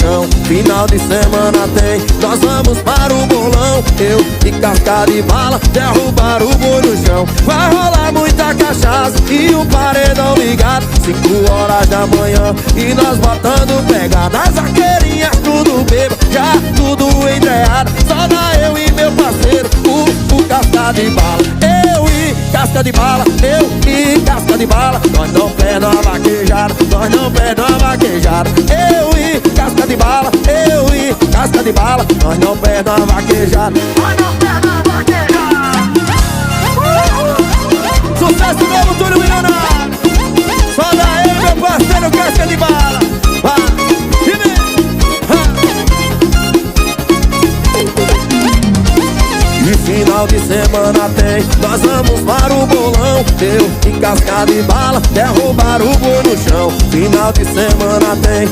chão. Final de semana tem, nós vamos para o bolão. Eu e casca de bala, derrubar o boi no chão. Vai rolar muita cachaça e um paredão ligado, 5 horas da manhã e nós botando pegada. As vaqueirinhas tudo bêbado, já tudo entreado. Só dá eu e meu parceiro, o casca de bala. Eu e casca de bala, eu e casca de bala. Nós não perde uma vaquejada, nós não perde uma vaquejada. Eu e casca de bala, eu e casca de bala. Nós não perde uma vaquejada, nós não perde uma vaquejada. Sucesso novo, Túlio Milionário. Só dá eu e meu parceiro, casca de bala. E final de semana tem, nós vamos para o bolão. Eu e casca de bala, derrubar o boi no chão. Final de semana tem,